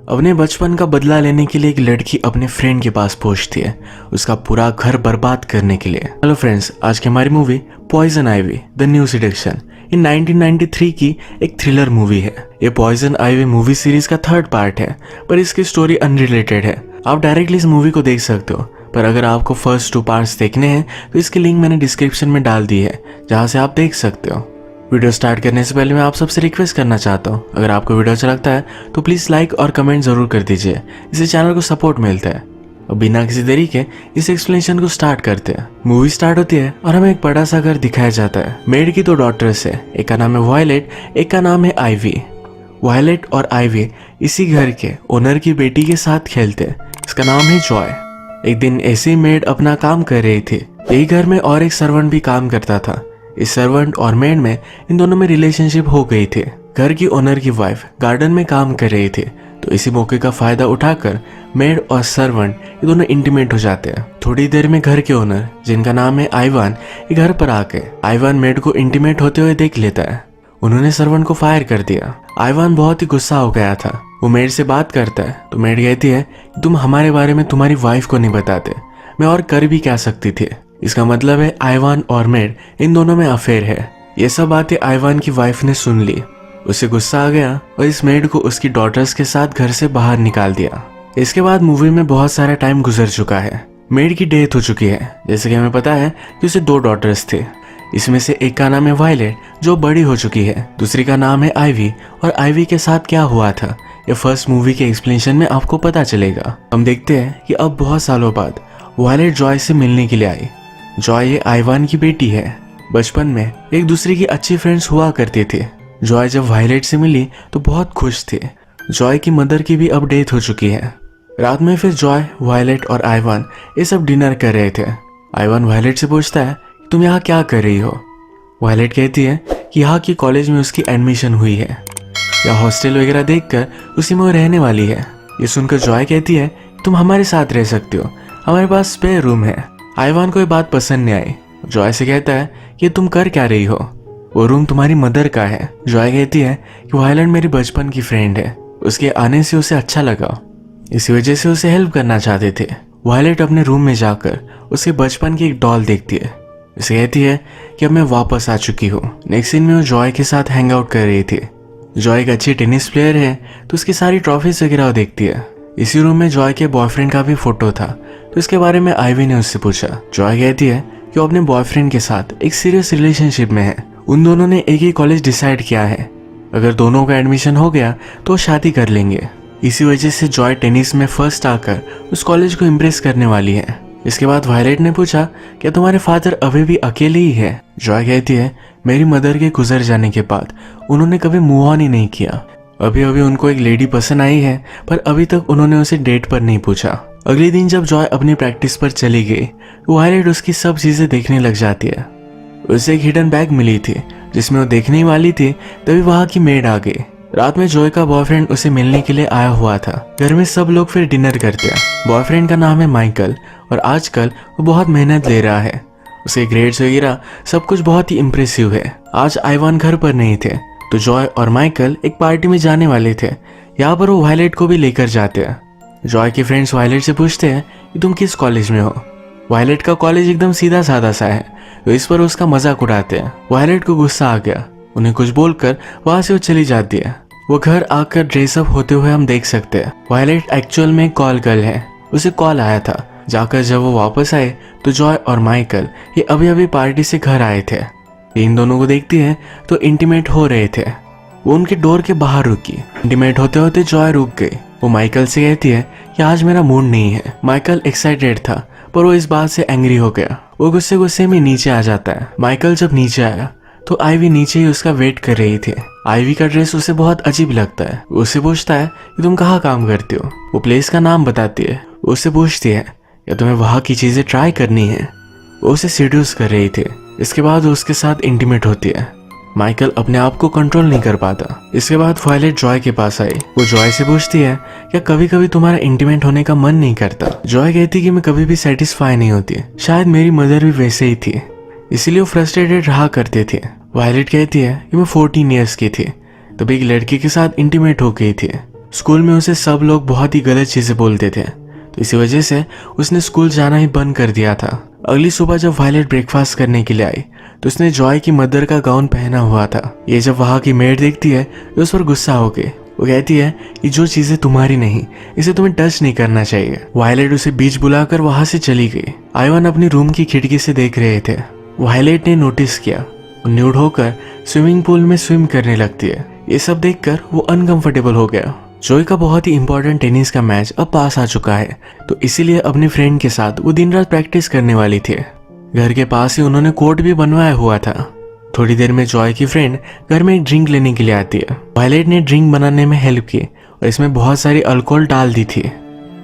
अपने बचपन का बदला लेने के लिए एक लड़की अपने फ्रेंड के पास पहुंचती है, उसका पूरा घर बर्बाद करने के लिए। हेलो फ्रेंड्स, आज की हमारी movie Poison Ivy the new seduction ये 1993 की एक थ्रिलर मूवी है। ये पॉइजन आइवी मूवी सीरीज का थर्ड पार्ट है, पर इसकी स्टोरी अनरिलेटेड है। आप डायरेक्टली इस मूवी को देख सकते हो, पर अगर आपको फर्स्ट 2 पार्ट्स देखने हैं तो इसकी लिंक मैंने डिस्क्रिप्शन में डाल दी है, जहां से आप देख सकते हो। वीडियो स्टार्ट करने से पहले मैं आप सबसे रिक्वेस्ट करना चाहता हूँ, अगर आपको वीडियो अच्छा लगता है तो प्लीज़ लाइक और कमेंट जरूर कर दीजिए, इससे चैनल को सपोर्ट मिलता है। अब बिना किसी देरी के इस एक्सप्लेनेशन को स्टार्ट करते हैं। मूवी स्टार्ट होती है और हमें एक बड़ा सा घर दिखाया जाता है। मेड की 2 डॉटर्स है, एक का नाम है वायलेट, एक का नाम है आइवी। वायलेट और आइवी इसी घर के ओनर की बेटी के साथ खेलते हैं, इसका नाम है जॉय। एक दिन ऐसी मेड अपना काम कर रही थी। यही घर में और एक सर्वेंट भी काम करता था। इस सर्वेंट और मेड में इन दोनों में रिलेशनशिप हो गई थी। घर की ओनर की वाइफ गार्डन में काम कर रही थी, तो इसी मौके का फायदा उठाकर मेड और सर्वेंट ये दोनों इंटीमेट हो जाते हैं। थोड़ी देर में घर के ओनर, जिनका नाम है आइवान, ये घर पर आके आइवान मेड को इंटीमेट होते हुए देख लेता है। उन्होंने सर्वेंट को फायर कर दिया। आइवान बहुत ही गुस्सा हो गया था। वो मेड से बात करता है तो मेड कहती है कि तुम हमारे बारे में तुम्हारी वाइफ को नहीं बताते, मैं और कर भी क्या सकती थी। इसका मतलब है आइवान और मेड इन दोनों में अफेयर है। ये सब बातें आइवान की वाइफ ने सुन ली। उसे गुस्सा आ गया और इस मेड को उसकी डॉटर्स के साथ घर से बाहर निकाल दिया। इसके बाद मूवी में बहुत सारा टाइम गुजर चुका है। मेड की डेथ हो चुकी है। जैसे कि हमें पता है कि उसे 2 डॉटर्स थे। इसमें से एक का नाम है वायलेट, जो बड़ी हो चुकी है। दूसरी का नाम है आइवी, और आइवी के साथ क्या हुआ था ये फर्स्ट मूवी के एक्सप्लेनेशन में आपको पता चलेगा। हम देखते हैं कि अब बहुत सालों बाद वायलेट जॉय से मिलने के लिए आई। जॉय ये आइवान की बेटी है। बचपन में एक दूसरे की अच्छी फ्रेंड्स हुआ करते थे। जॉय जब वायलेट से मिली तो बहुत खुश थे। जॉय की मदर की भी अब डेथ हो चुकी है। रात में फिर जॉय, वायलेट और आइवान ये सब डिनर कर रहे थे। आइवान वायलेट से पूछता है तुम यहाँ क्या कर रही हो। वायलेट कहती है कि यहाँ की कॉलेज में उसकी एडमिशन हुई है, या हॉस्टल वगैरह देखकर उसी में वो रहने वाली है। ये सुनकर जॉय कहती है तुम हमारे साथ रह सकते हो, हमारे पास स्पेयर रूम है। आइवान को ये बात पसंद नहीं आई। जॉय से कहता है कि तुम कर क्या रही हो, वो रूम तुम्हारी मदर का है। जॉय कहती है कि वायलेट मेरी बचपन की फ्रेंड है, उसके आने से उसे अच्छा लगा, इसी वजह से उसे हेल्प करना चाहते थे। वायलेट अपने रूम में जाकर उसके बचपन की एक डॉल देखती है। उसे कहती है कि अब मैं वापस आ चुकी हूँ। नेक्स्ट सीन में वो जॉय के साथ हैंग आउट कर रही थी। जॉय एक अच्छी टेनिस प्लेयर है, तो उसकी सारी ट्रॉफीज वगैरह देखती है। इसी रूम में जॉय के बॉयफ्रेंड का भी फोटो था, तो इसके बारे में आइवी ने उससे पूछा। जॉय कहती है कि वो अपने बॉयफ्रेंड के साथ एक सीरियस रिलेशनशिप में है। उन दोनों ने एक ही कॉलेज डिसाइड किया है, अगर दोनों का एडमिशन हो गया तो शादी कर लेंगे। इसी वजह से जॉय टेनिस में फर्स्ट आकर उस कॉलेज को इम्प्रेस करने वाली है। इसके बाद वायलेट ने पूछा क्या तुम्हारे फादर अभी भी अकेले ही है। जॉय कहती है मेरी मदर के गुजर जाने के बाद उन्होंने कभी मूव ऑन ही नहीं किया। अभी अभी उनको एक लेडी पसंद आई है, पर अभी तक उन्होंने उसे डेट पर नहीं पूछा। अगले दिन जब जॉय अपनी प्रैक्टिस पर चली गई, वायलेट उसकी सब चीजें देखने लग जाती है। उसे एक हिडन बैग मिली थी जिसमें वो देखने वाली थी, तभी वहां की मेड आ गई। रात में जॉय का बॉयफ्रेंड उसे मिलने के लिए आया हुआ था। घर में सब लोग फिर डिनर करते हैं। बॉयफ्रेंड का नाम है माइकल, और आजकल वो बहुत मेहनत ले रहा है। उसके ग्रेड्स वगैरह सब कुछ बहुत ही इम्प्रेसिव है। आज आइवान घर पर नहीं थे, तो जॉय और माइकल एक पार्टी में जाने वाले थे। यहाँ पर वो वायलेट को भी लेकर जाते हैं। जॉय के फ्रेंड्स वायलेट से पूछते हैं कि तुम किस कॉलेज में हो। वायलेट का कॉलेज एकदम सीधा साधा सा है, तो इस पर उसका मजाक उड़ाते हैं। वायलेट को गुस्सा आ गया, उन्हें कुछ बोलकर वहां से वो चली जाती है। वो घर आकर ड्रेसअप होते हुए हम देख सकते हैं। वायलेट एक्चुअल में कॉल गर्ल है, उसे कॉल आया था। जाकर जब वो वापस आए तो जॉय और माइकल ये अभी अभी पार्टी से घर आए थे। इन दोनों को देखती है तो इंटीमेट हो रहे थे। वो उनके डोर के बाहर रुकी। इंटीमेट होते होते जॉय रुक गई। वो माइकल से कहती है कि आज मेरा मूड नहीं है। माइकल एक्साइटेड था, पर वो इस बात से एंग्री हो गया। वो गुस्से गुस्से में नीचे आ जाता है। माइकल जब नीचे आया तो आइवी नीचे ही उसका वेट कर रही थी। आइवी का ड्रेस उसे बहुत अजीब लगता है। उससे पूछता है कि तुम कहाँ काम करती हो। वो प्लेस का नाम बताती है। उससे पूछती है या तुम्हें वहाँ की चीजें ट्राई करनी है। वो उसे सीड्यूस कर रही थी। इसके बाद वो उसके साथ इंटीमेट होती है। माइकल अपने आप को कंट्रोल नहीं कर पाता। इसके बाद वायलेट जॉय के पास आई। वो जॉय से पूछती है क्या कभी कभी तुम्हारा इंटीमेट होने का मन नहीं करता। जॉय कहती कि मैं कभी भी सेटिस्फाई नहीं होती, शायद मेरी मदर भी वैसे ही थी, इसीलिए वो फ्रस्ट्रेटेड रहा करते थे। वायलेट कहती है कि मैं 14 ईयर्स की थी तब एक लड़की के साथ इंटीमेट हो गई थी। स्कूल में उसे सब लोग बहुत ही गलत चीजें बोलते थे, तो इसी वजह से उसने स्कूल जाना ही बंद कर दिया था। अगली सुबह जब वायलेट ब्रेकफास्ट करने के लिए आई तो उसने जॉय की मदर का गाउन पहना हुआ था। ये जब वहाँ की मेड देखती है तो उस पर गुस्सा हो गई। वो कहती है कि जो चीजें तुम्हारी नहीं इसे तुम्हें टच नहीं करना चाहिए। वायलेट उसे बीच बुलाकर वहां से चली गई। आइवान अपनी रूम की खिड़की से देख रहे थे। वायलेट ने नोटिस किया, वो न्यूड होकर स्विमिंग पूल में स्विम करने लगती है। ये सब देखकर वो अनकंफर्टेबल हो गया। जॉय का बहुत ही इंपॉर्टेंट टेनिस का मैच अब पास आ चुका है, तो इसीलिए अपने फ्रेंड के साथ वो दिन रात प्रैक्टिस करने वाली थी। घर के पास ही उन्होंने कोर्ट भी बनवाया हुआ था। थोड़ी देर में जॉय की फ्रेंड घर में एक ड्रिंक लेने के लिए आती है। वायलेट ने ड्रिंक बनाने में हेल्प की और इसमें बहुत सारी अल्कोहल डाल दी थी।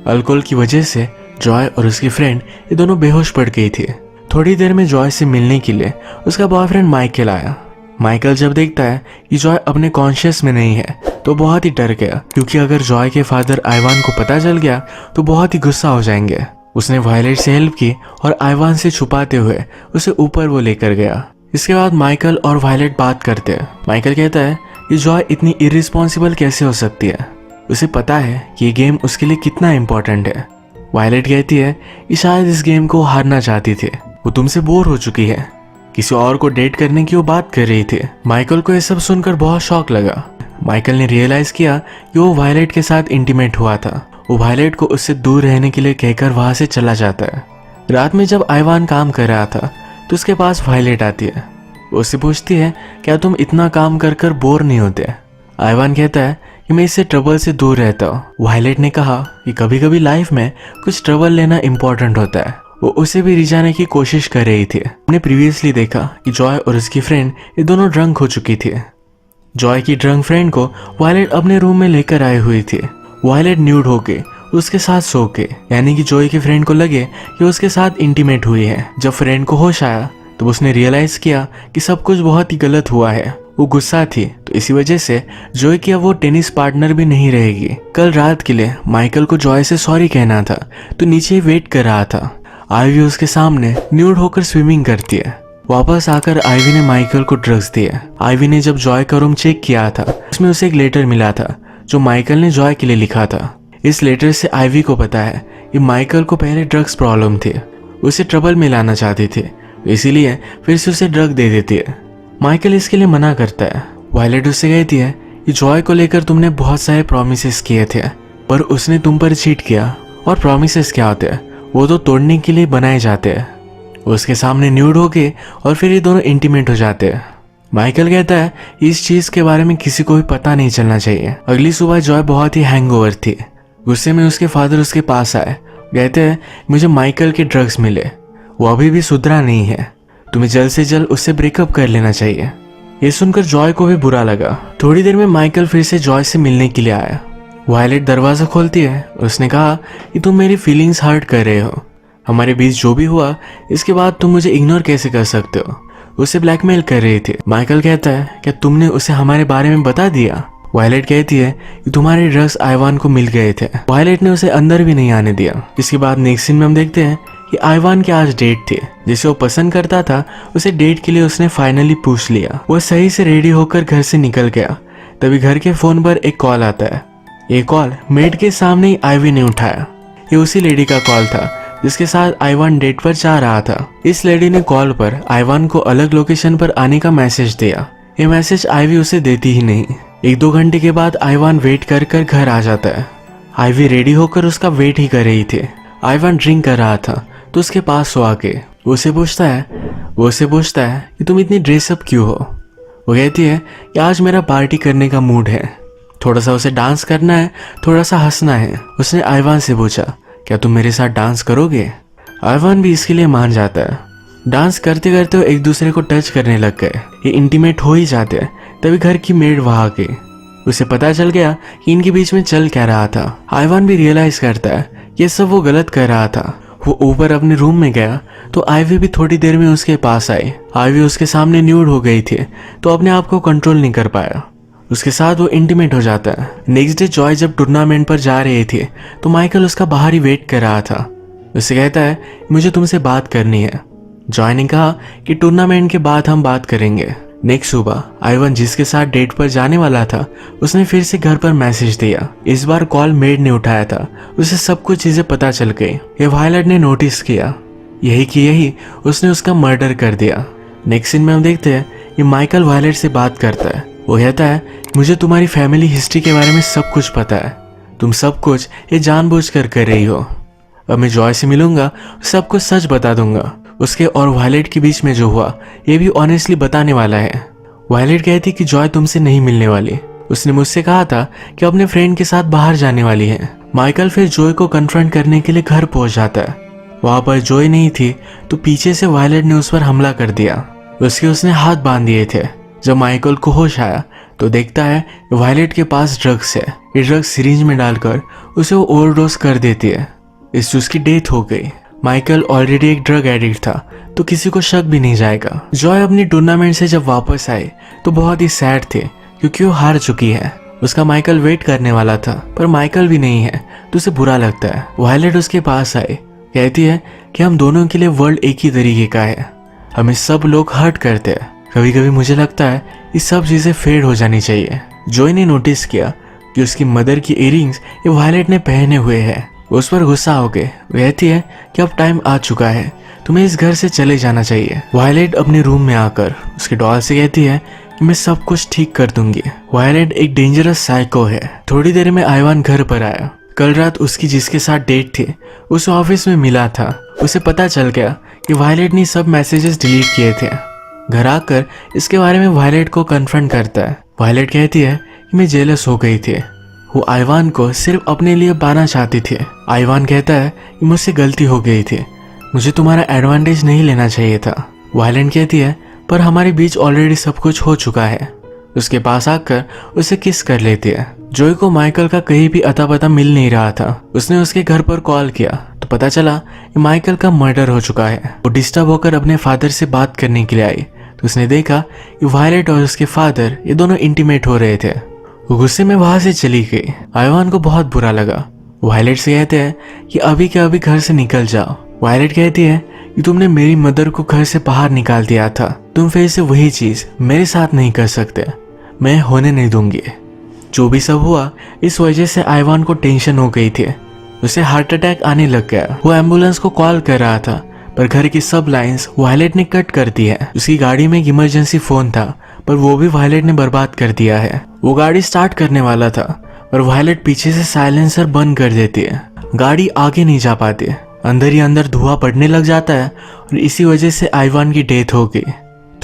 अल्कोहल की वजह से जॉय और उसकी फ्रेंड ये दोनों बेहोश पड़ गई थी। थोड़ी देर में जॉय से मिलने के लिए उसका बॉयफ्रेंड माइकल आया। माइकल जब देखता है कि जॉय अपने कॉन्शियस में नहीं है तो बहुत ही डर गया, क्योंकि अगर जॉय के फादर आइवान को पता चल गया तो बहुत ही गुस्सा हो जाएंगे। उसने वायलेट से हेल्प की और आइवान से छुपाते हुए उसे ऊपर वो लेकर गया। इसके बाद माइकल और वायलेट बात करते हैं। माइकल कहता है कि जॉय इतनी इररिस्पॉन्सिबल कैसे हो सकती है, उसे पता है कि ये गेम उसके लिए कितना इम्पोर्टेंट है। वायलेट कहती है कि शायद इस गेम को हारना चाहती थी, वो तुमसे बोर हो चुकी है, किसी और को डेट करने की वो बात कर रही थी। माइकल को यह सब सुनकर बहुत शॉक लगा। माइकल ने रियलाइज किया कि वो वायलेट के साथ इंटीमेट हुआ था। वो वायलेट को उससे दूर रहने के लिए कहकर वहां से चला जाता है। रात में जब आइवान काम कर रहा था तो उसके पास वायलेट आती है। वो उससे पूछती है, क्या तुम इतना काम कर कर बोर नहीं होते? आइवान कहता है कि मैं इससे ट्रबल से दूर रहता हूँ। वायलेट ने कहा कि कभी कभी लाइफ में कुछ ट्रबल लेना इम्पोर्टेंट होता है। वो उसे भी रिझाने की कोशिश कर रही थी। हमने प्रीवियसली देखा कि जॉय और उसकी फ्रेंड ये दोनों ड्रंक हो चुकी थी। जॉय की ड्रंक फ्रेंड को वायलेट अपने रूम में लेकर आई हुई थी। वायलेट न्यूड होके उसके साथ सो के, यानी कि जॉय की फ्रेंड को लगे कि उसके साथ इंटीमेट हुई है। जब फ्रेंड को होश आया तो उसने रियलाइज किया कि सब कुछ बहुत ही गलत हुआ है। वो गुस्सा थी, तो इसी वजह से जॉय की अब वो टेनिस पार्टनर भी नहीं रहेगी। कल रात के लिए माइकल को जॉय से सॉरी कहना था, तो नीचे वेट कर रहा था। आइवी उसके सामने न्यूड होकर स्विमिंग करती है। वापस आकर आइवी ने माइकल को ड्रग्स दिए। आइवी ने जब जॉय का रूम चेक किया था उसमें उसे एक लेटर मिला था जो माइकल ने जॉय के लिए लिखा था। इस लेटर से आइवी को पता है कि माइकल को पहले ड्रग्स प्रॉब्लम थी, उसे ट्रबल में लाना चाहती थी, इसीलिए फिर से उसे ड्रग दे देती है। माइकल इसके लिए मना करता है। वायलेट उससे कहती है कि जॉय को लेकर तुमने बहुत सारे प्रॉमिसेस किए थे, पर उसने तुम पर चीट किया। और प्रॉमिसेस क्या होते हैं? वो तो तोड़ने के लिए बनाए जाते हैं। उसके सामने न्यूड हो गए और फिर ये दोनों इंटीमेट हो जाते हैं। माइकल कहता है इस चीज के बारे में किसी को भी पता नहीं चलना चाहिए। अगली सुबह जॉय बहुत ही हैंगओवर थी। गुस्से में उसके फादर उसके पास आए, कहते हैं मुझे माइकल के ड्रग्स मिले, वो अभी भी सुधरा नहीं है, तुम्हें जल्द से जल्द उससे ब्रेकअप कर लेना चाहिए। ये सुनकर जॉय को भी बुरा लगा। थोड़ी देर में माइकल फिर से जॉय से मिलने के लिए आया। वायलेट दरवाजा खोलती है। उसने कहा कि तुम मेरी फीलिंग्स हर्ट कर रहे हो, हमारे बीच जो भी हुआ इसके बाद तुम मुझे इग्नोर कैसे कर सकते हो? उसे ब्लैकमेल कर रही थी। माइकल कहता है क्या तुमने उसे हमारे बारे में बता दिया? वायलेट कहती है कि तुम्हारे ड्रग्स आइवान को मिल गए थे। वायलेट ने उसे अंदर भी नहीं आने दिया। इसके बाद नेक्स्ट सीन में हम देखते हैं कि आइवान की आज डेट थी। जिसे वो पसंद करता था उसे डेट के लिए उसने फाइनली पूछ लिया। वो सही से रेडी होकर घर से निकल गया। तभी घर के फोन पर एक कॉल आता है। ये कॉल मेड के सामने ही आइवी ने उठाया। ये उसी लेडी का कॉल था जिसके साथ आइवान डेट पर जा रहा था। इस लेडी ने कॉल पर आइवान को अलग लोकेशन पर आने का मैसेज दिया। ये मैसेज आइवी उसे देती ही नहीं। 1-2 घंटे के बाद आइवान वेट कर कर घर आ जाता है। आइवी रेडी होकर उसका वेट ही कर रही थी। आइवान ड्रिंक कर रहा था तो उसके पास सो आके वो उसे पूछता है कि तुम इतनी ड्रेसअप क्यों हो? वो कहती है कि आज मेरा पार्टी करने का मूड है, थोड़ा सा उसे डांस करना है, थोड़ा सा हंसना है। उसने आइवान से पूछा क्या तुम मेरे साथ डांस करोगे? आइवान भी इसके लिए मान जाता है। डांस करते करते वो एक दूसरे को टच करने लग गए। ये इंटीमेट हो ही जाते हैं। तभी घर की मेड वहां आ गई। उसे पता चल गया कि इनके बीच में चल क्या रहा था। आइवान भी रियलाइज करता है ये सब वो गलत कर रहा था। वो ऊपर अपने रूम में गया तो आइवी भी थोड़ी देर में उसके पास आई। आइवी उसके सामने न्यूड हो गई थी तो अपने आप को कंट्रोल नहीं कर पाया। उसके साथ वो इंटीमेट हो जाता है। नेक्स्ट डे जॉय जब टूर्नामेंट पर जा रही थी तो माइकल उसका बाहर ही वेट कर रहा था। उसे कहता है मुझे तुमसे बात करनी है। जॉय ने कहा कि टूर्नामेंट के बाद हम बात करेंगे। नेक्स्ट सुबह आइवन जिसके साथ डेट पर जाने वाला था उसने फिर से घर पर मैसेज दिया। इस बार कॉल मेड ने उठाया था। उसे सब कुछ चीजें पता चल गई। ये वायलेट ने नोटिस किया, यही कि यही उसने उसका मर्डर कर दिया। नेक्स्ट सीन में हम देखते हैं ये माइकल वायलेट से बात करता है। वो कहता है मुझे तुम्हारी फैमिली हिस्ट्री के बारे में सब कुछ पता है, तुम सब कुछ ये जानबूझकर कर रही हो। अब मैं जॉय से मिलूंगा, सब कुछ सच बता दूंगा। उसके और वायलेट के बीच में जो हुआ ये भी ऑनेस्टली बताने वाला है। वायलेट कहती कि जॉय तुमसे नहीं मिलने वाली, उसने मुझसे कहा था कि अपने फ्रेंड के साथ बाहर जाने वाली है। माइकल फिर जॉय को कन्फ्रंट करने के लिए घर पहुंच जाता है। वहां पर जॉय नहीं थी तो पीछे से वायलेट ने उस पर हमला कर दिया। उसने हाथ बांध दिए थे। जब माइकल को होश आया तो देखता है वायलेट के पास ड्रग्स है। ये ड्रग्स सिरिंज में डालकर उसे वो ओवरडोज कर देती है। इससे उसकी डेथ हो गई। माइकल ऑलरेडी एक ड्रग एडिक्ट था तो किसी को शक भी नहीं जाएगा। जॉय अपनी टूर्नामेंट से जब वापस आए तो बहुत ही सैड थे क्योंकि वो हार चुकी है। उसका माइकल वेट करने वाला था पर माइकल भी नहीं है तो उसे बुरा लगता है। वायलेट उसके पास आए, कहती है कि हम दोनों के लिए वर्ल्ड एक ही तरीके का है, हमें सब लोग हर्ट करते हैं। कभी कभी मुझे लगता है ये सब चीजें फेड हो जानी चाहिए। जॉय ने नोटिस किया कि उसकी मदर की इयररिंग्स ये वायलेट ने पहने हुए हैं। उस पर गुस्सा हो गए। कहती है कि अब टाइम आ चुका है, तुम्हें इस घर से चले जाना चाहिए। वायलेट अपने रूम में आकर उसके डॉल से कहती है कि मैं सब कुछ ठीक कर दूंगी। वायलेट एक डेंजरस साइको है। थोड़ी देर में आइवान घर पर आया। कल रात उसकी जिसके साथ डेट थी उस ऑफिस में मिला था। उसे पता चल गया कि वायलेट ने सब मैसेजेस डिलीट किए थे। घर आकर इसके बारे में वायलेट को कन्फ्रंट करता है। वायलेट कहती है कि मैं जेलस हो गई थी, वो आइवान को सिर्फ अपने लिए पाना चाहती थी। आइवान कहता है कि मुझसे गलती हो गई थी, मुझे तुम्हारा एडवांटेज नहीं लेना चाहिए था। वायलेट कहती है पर हमारे बीच ऑलरेडी सब कुछ हो चुका है। उसके पास आकर उसे किस कर लेती है। जॉय को माइकल का कहीं भी अता पता मिल नहीं रहा था। उसने उसके घर पर कॉल किया तो पता चला कि माइकल का मर्डर हो चुका है। वो डिस्टर्ब होकर अपने फादर से बात करने के लिए आई तो उसने देखा कि वायलेट और उसके फादर ये दोनों इंटीमेट हो रहे थे। वो गुस्से में वहां से चली गई। आइवान को बहुत बुरा लगा। वायलेट से कहते हैं कि अभी के अभी घर से निकल जाओ। वायलेट कहती है कि तुमने मेरी मदर को घर से बाहर निकाल दिया था, तुम फिर से वही चीज मेरे साथ नहीं कर सकते, मैं होने नहीं दूंगी। जो भी सब हुआ इस वजह से आइवान को टेंशन हो गई थी। उसे हार्ट अटैक आने लग गया। वो एम्बुलेंस को कॉल कर रहा था पर घर की सब लाइंस वायलेट ने कट कर दी है। उसकी गाड़ी में एक इमरजेंसी फोन था पर वो भी वायलेट ने बर्बाद कर दिया है। वो गाड़ी स्टार्ट करने वाला था पर वायलेट पीछे से साइलेंसर बंद कर देती है। गाड़ी आगे नहीं जा पाती। अंदर ही अंदर धुआं पड़ने लग जाता है और इसी वजह से आइवान की डेथ हो गई।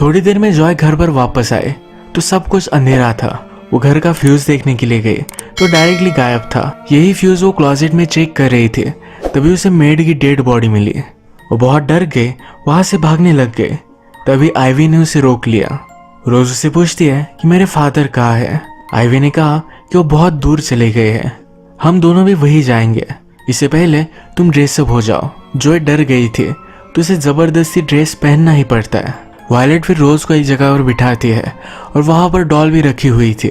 थोड़ी देर में जॉय घर पर वापस आए तो सब कुछ अंधेरा था। वो घर का फ्यूज देखने के लिए गई तो डायरेक्टली गायब था। यही फ्यूज वो क्लोजेट में चेक कर रही थी तभी उसे मेड की डेड बॉडी मिली। वो बहुत डर गए, वहां से भागने लग गए। तभी आइवी ने उसे रोक लिया। रोज उससे पूछती है कि मेरे फादर कहाँ है। आइवी ने कहा कि वो बहुत दूर चले गए हैं, हम दोनों भी वही जाएंगे, इससे पहले तुम ड्रेसअप हो जाओ। जॉय डर गई थी तो उसे जबरदस्ती ड्रेस पहनना ही पड़ता है। वायलेट फिर रोज को एक जगह पर बिठाती है और वहां पर डॉल भी रखी हुई थी।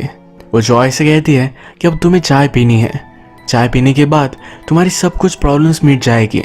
वो जॉय से कहती है कि अब तुम्हें चाय पीनी है, चाय पीने के बाद तुम्हारी सब कुछ प्रॉब्लम्स मिट जाएगी।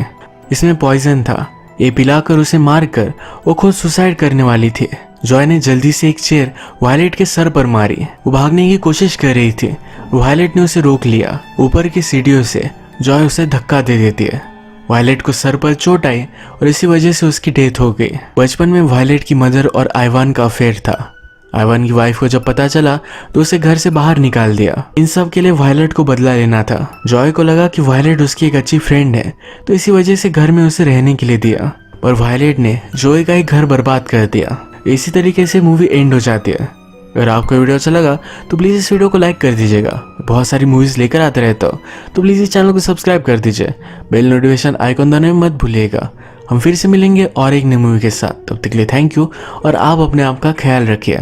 इसमें पॉइजन था, ये पिलाकर उसे मारकर वो खुद सुसाइड करने वाली थी। जॉय ने जल्दी से एक चेयर वायलेट के सर पर मारी। वो भागने की कोशिश कर रही थी, वायलेट ने उसे रोक लिया। ऊपर की सीढ़ियों से जॉय उसे धक्का दे देती है। वायलेट को सर पर चोट आई और इसी वजह से उसकी डेथ हो गई। बचपन में वायलेट की मदर और आइवान का अफेयर था। आइवान की वाइफ को जब पता चला तो उसे घर से बाहर निकाल दिया। इन सब के लिए वायलेट को बदला लेना था। जॉय को लगा कि वायलेट उसकी एक अच्छी फ्रेंड है तो इसी वजह से घर में उसे रहने के लिए दिया, पर वायलेट ने जॉय का एक घर बर्बाद कर दिया। इसी तरीके से मूवी एंड हो जाती है। अगर आपको वीडियो अच्छा लगा तो प्लीज़ इस वीडियो को लाइक कर दीजिएगा। बहुत सारी मूवीज़ लेकर आते रहता हूँ तो प्लीज़ इस चैनल को सब्सक्राइब कर दीजिए। बेल नोटिफिकेशन आइकॉन दबाना मत भूलिएगा। हम फिर से मिलेंगे और एक नई मूवी के साथ। तब तक के लिए थैंक यू और आप अपने आप का ख्याल रखिए।